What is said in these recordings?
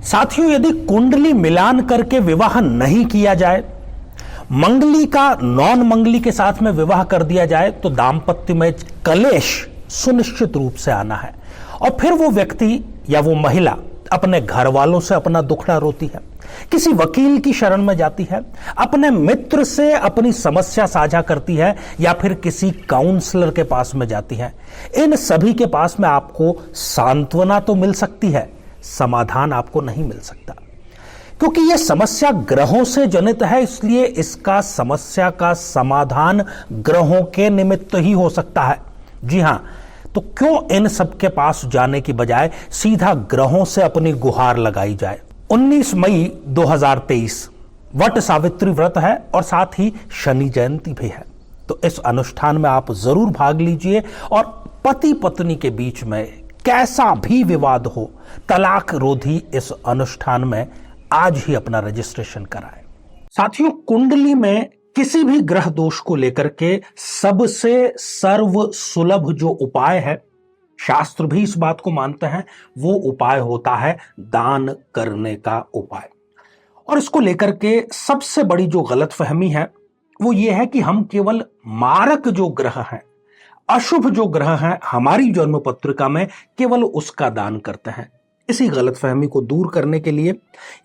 साथियों, यदि कुंडली मिलान करके विवाह नहीं किया जाए, मंगली का नॉन मंगली के साथ में विवाह कर दिया जाए, तो दाम्पत्य में कलेश सुनिश्चित रूप से आना है और फिर वो व्यक्ति या वो महिला अपने घर वालों से अपना दुखड़ा रोती है, किसी वकील की शरण में जाती है, अपने मित्र से अपनी समस्या साझा करती है या फिर किसी काउंसलर के पास में जाती है। इन सभी के पास में आपको सांत्वना तो मिल सकती है, समाधान आपको नहीं मिल सकता, क्योंकि यह समस्या ग्रहों से जनित है। इसलिए इसका समस्या का समाधान ग्रहों के निमित्त ही हो सकता है। जी हां, तो क्यों इन सब के पास जाने की बजाय सीधा ग्रहों से अपनी गुहार लगाई जाए। 19 मई 2023 वट सावित्री व्रत है और साथ ही शनि जयंती भी है। तो इस अनुष्ठान में आप जरूर भाग लीजिए और पति पत्नी के बीच में कैसा भी विवाद हो, तलाक रोधी इस अनुष्ठान में आज ही अपना रजिस्ट्रेशन कराएं। साथियों, कुंडली में किसी भी ग्रह दोष को लेकर के सबसे सर्व सुलभ जो उपाय है, शास्त्र भी इस बात को मानते हैं, वो उपाय होता है दान करने का उपाय। और इसको लेकर के सबसे बड़ी जो गलतफहमी है वो ये है कि हम केवल मारक जो ग्रह हैं, अशुभ जो ग्रह हैं हमारी जन्म पत्रिका में, केवल उसका दान करते हैं। इसी गलतफहमी को दूर करने के लिए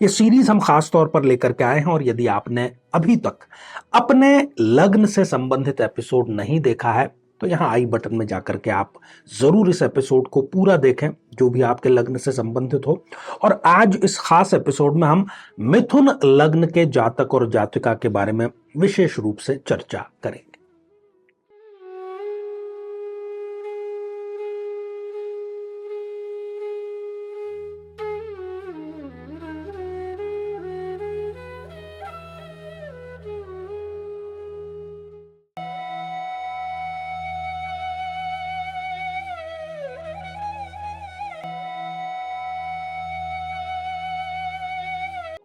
ये सीरीज हम खास तौर पर लेकर के आए हैं। और यदि आपने अभी तक अपने लग्न से संबंधित एपिसोड नहीं देखा है तो यहां आई बटन में जाकर के आप जरूर इस एपिसोड को पूरा देखें, जो भी आपके लग्न से संबंधित हो। और आज इस खास एपिसोड में हम मिथुन लग्न के जातक और जातिका के बारे में विशेष रूप से चर्चा करेंगे।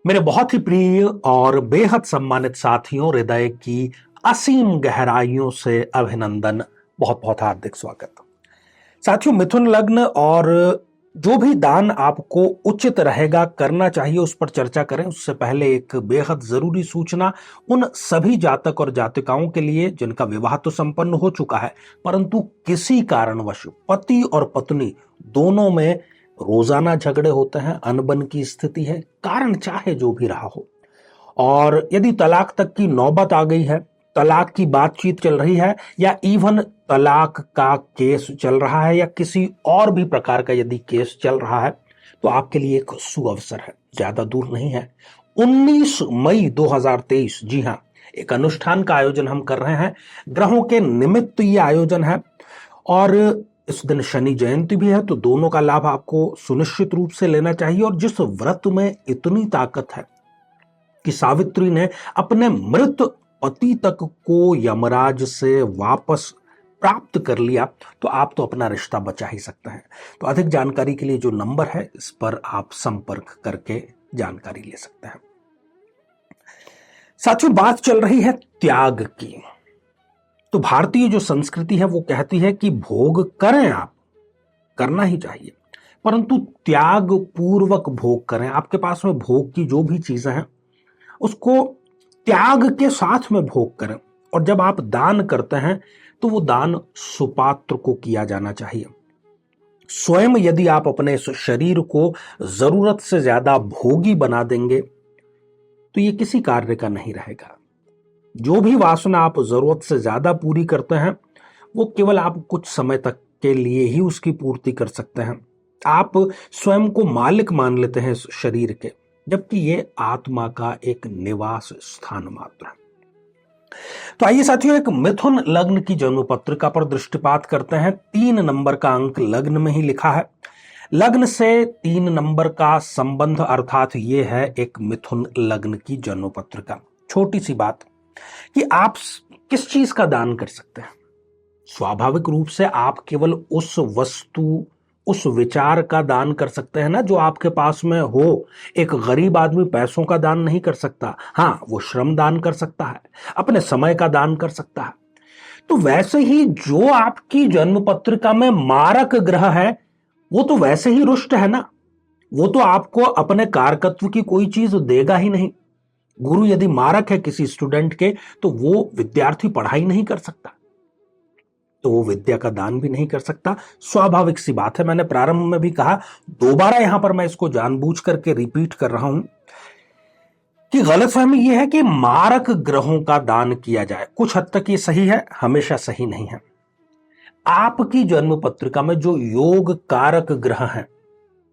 मेरे बहुत ही प्रिय और बेहद सम्मानित साथियों, हृदय की असीम गहराइयों से अभिनंदन, बहुत बहुत हार्दिक स्वागत। साथियों, मिथुन लग्न और जो भी दान आपको उचित रहेगा करना चाहिए उस पर चर्चा करें उससे पहले एक बेहद जरूरी सूचना उन सभी जातक और जातिकाओं के लिए जिनका विवाह तो संपन्न हो चुका है, परंतु किसी कारणवश पति और पत्नी दोनों में रोजाना झगड़े होते हैं, अनबन की स्थिति है, कारण चाहे जो भी रहा हो, और यदि तलाक तक की नौबत आ गई है, तलाक की बातचीत चल रही है या इवन तलाक का केस चल रहा है या किसी और भी प्रकार का यदि केस चल रहा है, तो आपके लिए एक सुअवसर है, ज्यादा दूर नहीं है। 19 मई 2023, जी हां, एक अनुष्ठान का आयोजन हम कर रहे हैं। ग्रहों के निमित्त ये आयोजन है और इस दिन शनि जयंती भी है, तो दोनों का लाभ आपको सुनिश्चित रूप से लेना चाहिए। और जिस व्रत में इतनी ताकत है कि सावित्री ने अपने मृत पति तक को यमराज से वापस प्राप्त कर लिया, तो आप तो अपना रिश्ता बचा ही सकते हैं। तो अधिक जानकारी के लिए जो नंबर है इस पर आप संपर्क करके जानकारी ले सकते हैं। साथियों, बात चल रही है त्याग की। तो भारतीय जो संस्कृति है वो कहती है कि भोग करें, आप करना ही चाहिए, परंतु त्याग पूर्वक भोग करें। आपके पास में भोग की जो भी चीजें हैं उसको त्याग के साथ में भोग करें। और जब आप दान करते हैं तो वो दान सुपात्र को किया जाना चाहिए। स्वयं यदि आप अपने इस शरीर को जरूरत से ज्यादा भोगी बना देंगे तो ये किसी कार्य का नहीं रहेगा। जो भी वासना आप जरूरत से ज्यादा पूरी करते हैं वो केवल आप कुछ समय तक के लिए ही उसकी पूर्ति कर सकते हैं। आप स्वयं को मालिक मान लेते हैं इस शरीर के, जबकि ये आत्मा का एक निवास स्थान मात्र है। तो आइए साथियों, एक मिथुन लग्न की जन्म पत्रिका पर दृष्टिपात करते हैं। 3 नंबर का अंक लग्न में ही लिखा है। लग्न से 3 नंबर का संबंध अर्थात ये है एक मिथुन लग्न की जन्म पत्रिका। छोटी सी बात कि आप किस चीज का दान कर सकते हैं। स्वाभाविक रूप से आप केवल उस वस्तु, उस विचार का दान कर सकते हैं ना जो आपके पास में हो। एक गरीब आदमी पैसों का दान नहीं कर सकता, हां वो श्रम दान कर सकता है, अपने समय का दान कर सकता है। तो वैसे ही जो आपकी जन्म पत्रिका में मारक ग्रह है वो तो वैसे ही रुष्ट है ना। वो तो आपको अपने कारकत्व की कोई चीज देगा ही नहीं। गुरु यदि मारक है किसी स्टूडेंट के, तो वो विद्यार्थी पढ़ाई नहीं कर सकता, तो वो विद्या का दान भी नहीं कर सकता। स्वाभाविक सी बात है, मैंने प्रारंभ में भी कहा, दोबारा यहां पर मैं इसको जानबूझ करके रिपीट कर रहा हूं कि गलतफहमी यह है कि मारक ग्रहों का दान किया जाए। कुछ हद तक ये सही है, हमेशा सही नहीं है। आपकी जन्म पत्रिका में जो योग कारक ग्रह हैं,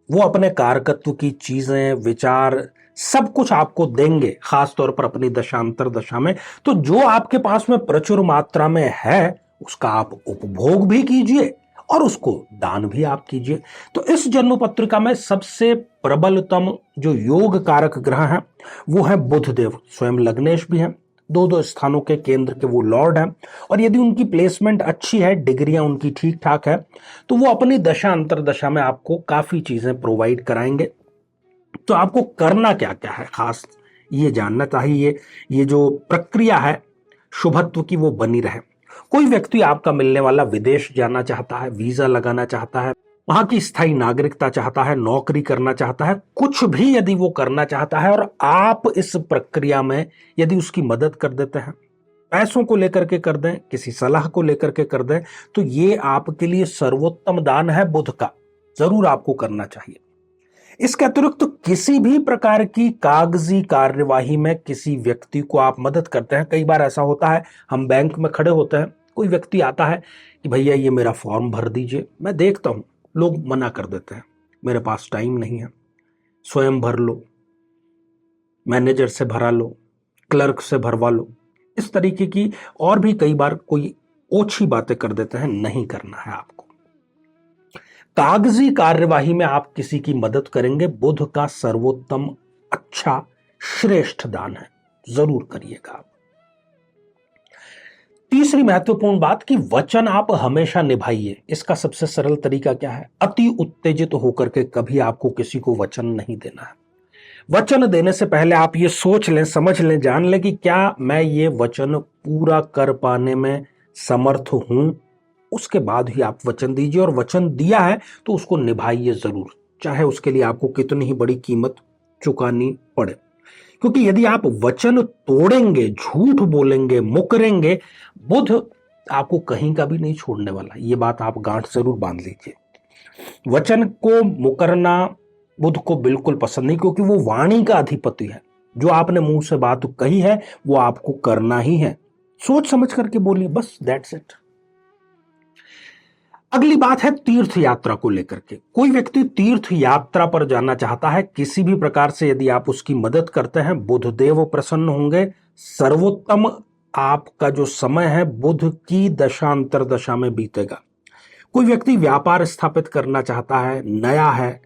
वो अपने कारकत्व की चीजें, विचार, सब कुछ आपको देंगे, खासतौर पर अपनी दशांतर दशा में। तो जो आपके पास में प्रचुर मात्रा में है, उसका आप उपभोग भी कीजिए और उसको दान भी आप कीजिए। तो इस जन्म पत्रिका में सबसे प्रबलतम जो योग कारक ग्रह हैं वो है बुध देव। स्वयं लग्नेश भी हैं, दो दो स्थानों के केंद्र के वो लॉर्ड हैं, और यदि उनकी प्लेसमेंट अच्छी है, डिग्रियां उनकी ठीक ठाक है, तो वो अपनी दशा अंतरदशा में आपको काफी चीजें प्रोवाइड कराएंगे। तो आपको करना क्या क्या है, खास ये जानना चाहिए। ये जो प्रक्रिया है शुभत्व की, वो बनी रहे। कोई व्यक्ति आपका मिलने वाला विदेश जाना चाहता है, वीजा लगाना चाहता है, वहां की स्थायी नागरिकता चाहता है, नौकरी करना चाहता है, कुछ भी यदि वो करना चाहता है और आप इस प्रक्रिया में यदि उसकी मदद कर देते हैं, पैसों को लेकर के कर दें, किसी सलाह को लेकर के कर दें, तो ये आपके लिए सर्वोत्तम दान है बुध का, जरूर आपको करना चाहिए। इसके अतिरिक्त तो किसी भी प्रकार की कागजी कार्यवाही में किसी व्यक्ति को आप मदद करते हैं। कई बार ऐसा होता है, हम बैंक में खड़े होते हैं, कोई व्यक्ति आता है कि भैया ये मेरा फॉर्म भर दीजिए, मैं देखता हूं, लोग मना कर देते हैं, मेरे पास टाइम नहीं है, स्वयं भर लो, मैनेजर से भरा लो, क्लर्क से भरवा लो, इस तरीके की और भी कई बार कोई ओछी बातें कर देते हैं। नहीं करना है आपको। कागजी कार्यवाही में आप किसी की मदद करेंगे, बुध का सर्वोत्तम, अच्छा, श्रेष्ठ दान है, जरूर करिएगा आप। तीसरी महत्वपूर्ण बात कि वचन आप हमेशा निभाइए। इसका सबसे सरल तरीका क्या है? अति उत्तेजित होकर के कभी आपको किसी को वचन नहीं देना है। वचन देने से पहले आप ये सोच लें, समझ लें, जान लें कि क्या मैं ये वचन पूरा कर पाने में समर्थ हूं। उसके बाद ही आप वचन दीजिए, और वचन दिया है तो उसको निभाइए जरूर, चाहे उसके लिए आपको कितनी ही बड़ी कीमत चुकानी पड़े। क्योंकि यदि आप वचन तोड़ेंगे, झूठ बोलेंगे, मुकरेंगे, बुध आपको कहीं का भी नहीं छोड़ने वाला। ये बात आप गांठ जरूर बांध लीजिए। वचन को मुकरना बुध को बिल्कुल पसंद नहीं, क्योंकि वो वाणी का अधिपति है। जो आपने मुंह से बात कही है वो आपको करना ही है। सोच समझ करके बोलिए, बस दैट्स इट। अगली बात है तीर्थ यात्रा को लेकर के। कोई व्यक्ति तीर्थ यात्रा पर जाना चाहता है, किसी भी प्रकार से यदि आप उसकी मदद करते हैं, बुधदेव प्रसन्न होंगे। सर्वोत्तम आपका जो समय है बुध की दशा अंतरदशा में बीतेगा। कोई व्यक्ति व्यापार स्थापित करना चाहता है, नया है,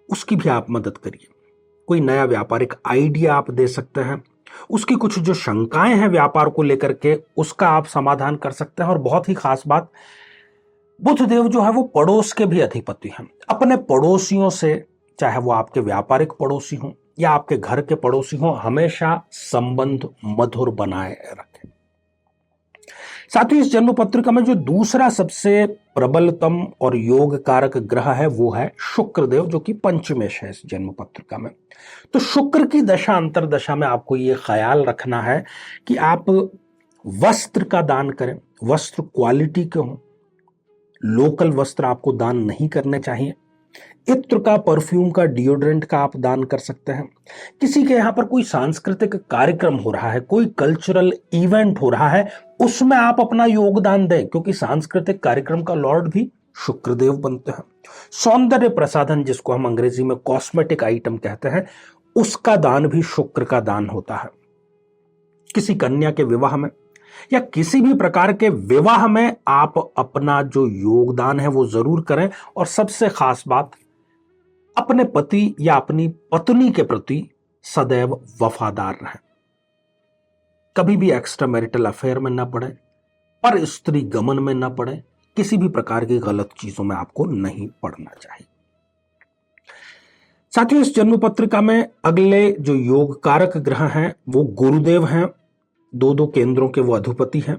उसकी भी आप मदद करिए। कोई नया व्यापारिक आइडिया आप दे सकते हैं, उसकी कुछ जो शंकाएं हैं व्यापार को लेकर के, उसका आप समाधान कर सकते हैं। और बहुत ही खास बात, बुधदेव जो है वो पड़ोस के भी अधिपति हैं। अपने पड़ोसियों से, चाहे वो आपके व्यापारिक पड़ोसी हों या आपके घर के पड़ोसी हों, हमेशा संबंध मधुर बनाए रखें। साथ ही इस जन्म पत्रिका में जो दूसरा सबसे प्रबलतम और योग कारक ग्रह है वो है शुक्रदेव, जो कि पंचमेश है इस जन्म पत्रिका में। तो शुक्र की दशा अंतरदशा में आपको ये ख्याल रखना है कि आप वस्त्र का दान करें। वस्त्र क्वालिटी के हों, लोकल वस्त्र आपको दान नहीं करने चाहिए। इत्र का, परफ्यूम का, डिओड्रेंट का आप दान कर सकते हैं। किसी के यहाँ पर कोई सांस्कृतिक कार्यक्रम हो रहा है, कोई कल्चरल इवेंट हो रहा है, उसमें आप अपना योगदान दें, क्योंकि सांस्कृतिक कार्यक्रम का लॉर्ड भी शुक्रदेव बनते हैं। सौंदर्य प्रसाधन, जिसको हम अंग्रेजी में कॉस्मेटिक आइटम कहते हैं, उसका दान भी शुक्र का दान होता है। किसी कन्या के विवाह में या किसी भी प्रकार के विवाह में आप अपना जो योगदान है वो जरूर करें। और सबसे खास बात, अपने पति या अपनी पत्नी के प्रति सदैव वफादार रहें। कभी भी एक्स्ट्रा मैरिटल अफेयर में ना पड़े, पर स्त्री गमन में ना पड़े, किसी भी प्रकार की गलत चीजों में आपको नहीं पड़ना चाहिए। साथियों, इस जन्म पत्रिका में अगले जो योग कारक ग्रह हैं वो गुरुदेव हैं। दो दो केंद्रों के वो अधिपति हैं।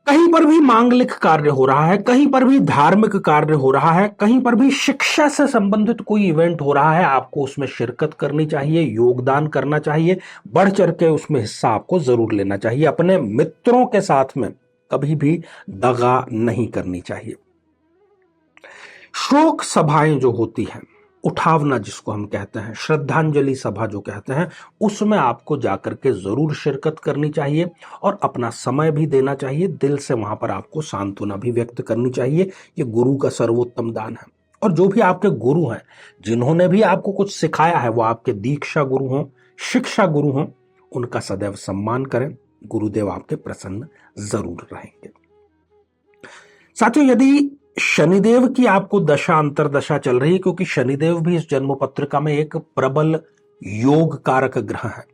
कहीं पर भी मांगलिक कार्य हो रहा है, कहीं पर भी धार्मिक कार्य हो रहा है, कहीं पर भी शिक्षा से संबंधित कोई इवेंट हो रहा है, आपको उसमें शिरकत करनी चाहिए, योगदान करना चाहिए, बढ़ चढ़ के उसमें हिस्सा आपको जरूर लेना चाहिए। अपने मित्रों के साथ में कभी भी दगा नहीं करनी चाहिए। शोक सभाएं जो होती हैं, उठावना जिसको हम कहते हैं, श्रद्धांजलि सभा जो कहते हैं, उसमें आपको जाकर के जरूर शिरकत करनी चाहिए और अपना समय भी देना चाहिए। दिल से वहां पर आपको सांत्वना भी व्यक्त करनी चाहिए। ये गुरु का सर्वोत्तम दान है। और जो भी आपके गुरु हैं, जिन्होंने भी आपको कुछ सिखाया है, वो आपके दीक्षा गुरु हों, शिक्षा गुरु हों, उनका सदैव सम्मान करें। गुरुदेव आपके प्रसन्न जरूर रहेंगे। साथियों, यदि शनिदेव की आपको दशा अंतरदशा चल रही है, क्योंकि शनिदेव भी इस जन्म पत्रिका में एक प्रबल योग कारक ग्रह है,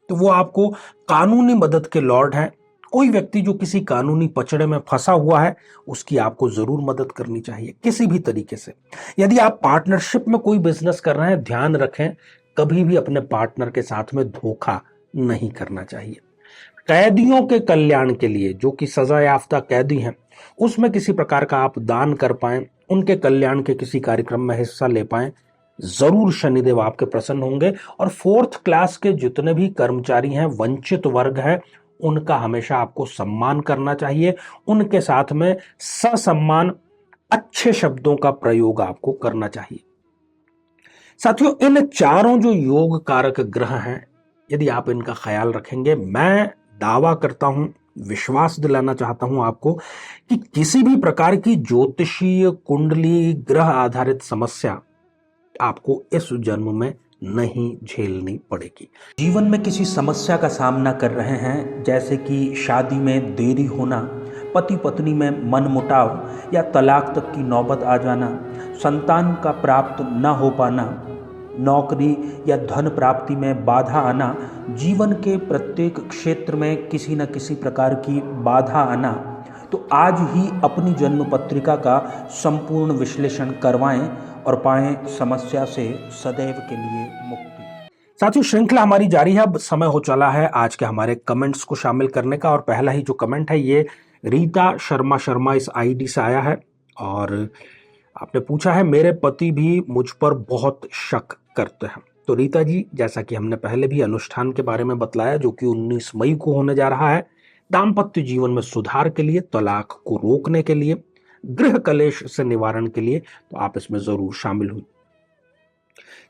तो वो आपको कानूनी मदद के लॉर्ड हैं। कोई व्यक्ति जो किसी कानूनी पचड़े में फंसा हुआ है, उसकी आपको जरूर मदद करनी चाहिए किसी भी तरीके से। यदि आप पार्टनरशिप में कोई बिजनेस कर रहे हैं, ध्यान रखें, कभी भी अपने पार्टनर के साथ में धोखा नहीं करना चाहिए। कैदियों के कल्याण के लिए, जो कि सजा याफ्ता कैदी हैं, उसमें किसी प्रकार का आप दान कर पाएं, उनके कल्याण के किसी कार्यक्रम में हिस्सा ले पाएं, जरूर शनिदेव आपके प्रसन्न होंगे। और 4th क्लास के जितने भी कर्मचारी हैं, वंचित वर्ग है, उनका हमेशा आपको सम्मान करना चाहिए। उनके साथ में ससम्मान अच्छे शब्दों का प्रयोग आपको करना चाहिए। साथियों, इन चारों जो योग कारक ग्रह हैं, यदि आप इनका ख्याल रखेंगे, मैं दावा करता हूं, विश्वास दिलाना चाहता हूं आपको कि किसी भी प्रकार की ज्योतिषीय कुंडली ग्रह आधारित समस्या आपको इस जन्म में नहीं झेलनी पड़ेगी। जीवन में किसी समस्या का सामना कर रहे हैं, जैसे कि शादी में देरी होना, पति पत्नी में मनमुटाव या तलाक तक की नौबत आ जाना, संतान का प्राप्त न हो पाना, नौकरी या धन प्राप्ति में बाधा आना, जीवन के प्रत्येक क्षेत्र में किसी न किसी प्रकार की बाधा आना, तो आज ही अपनी जन्म पत्रिका का संपूर्ण विश्लेषण करवाएं और पाएं समस्या से सदैव के लिए मुक्ति। साथियों, श्रृंखला हमारी जारी है। अब समय हो चला है आज के हमारे कमेंट्स को शामिल करने का। और पहला ही जो कमेंट है, ये रीता शर्मा इस आईडी से आया है और आपने पूछा है, मेरे पति भी मुझ पर बहुत शक करते हैं। तो रीता जी, जैसा कि हमने पहले भी अनुष्ठान के बारे में बतलाया, जो कि 19 मई को होने जा रहा है, दाम्पत्य जीवन में सुधार के लिए, तलाक को रोकने के लिए, गृह कलेश से निवारण के लिए, तो आप इसमें जरूर शामिल हुई।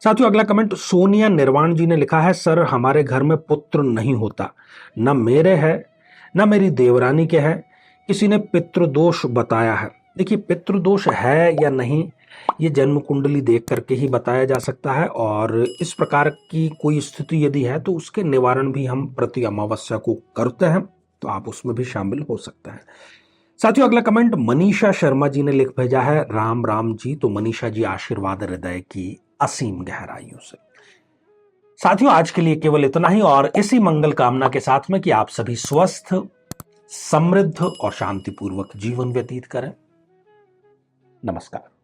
साथियों, अगला कमेंट सोनिया निर्वाण जी ने लिखा है, सर हमारे घर में पुत्र नहीं होता, न मेरे है न मेरी देवरानी के है, किसी ने पितृदोष बताया है। देखिए, पितृदोष है या नहीं, ये जन्म कुंडली देख करके ही बताया जा सकता है। और इस प्रकार की कोई स्थिति यदि है, तो उसके निवारण भी हम प्रति अमावस्या को करते हैं, तो आप उसमें भी शामिल हो सकते हैं। साथियों, अगला कमेंट मनीषा शर्मा जी ने लिख भेजा है, राम राम जी। तो मनीषा जी, आशीर्वाद हृदय की असीम गहराइयों से। साथियों, आज के लिए केवल इतना ही, और इसी मंगल कामना के साथ में कि आप सभी स्वस्थ, समृद्ध और शांतिपूर्वक जीवन व्यतीत करें। नमस्कार।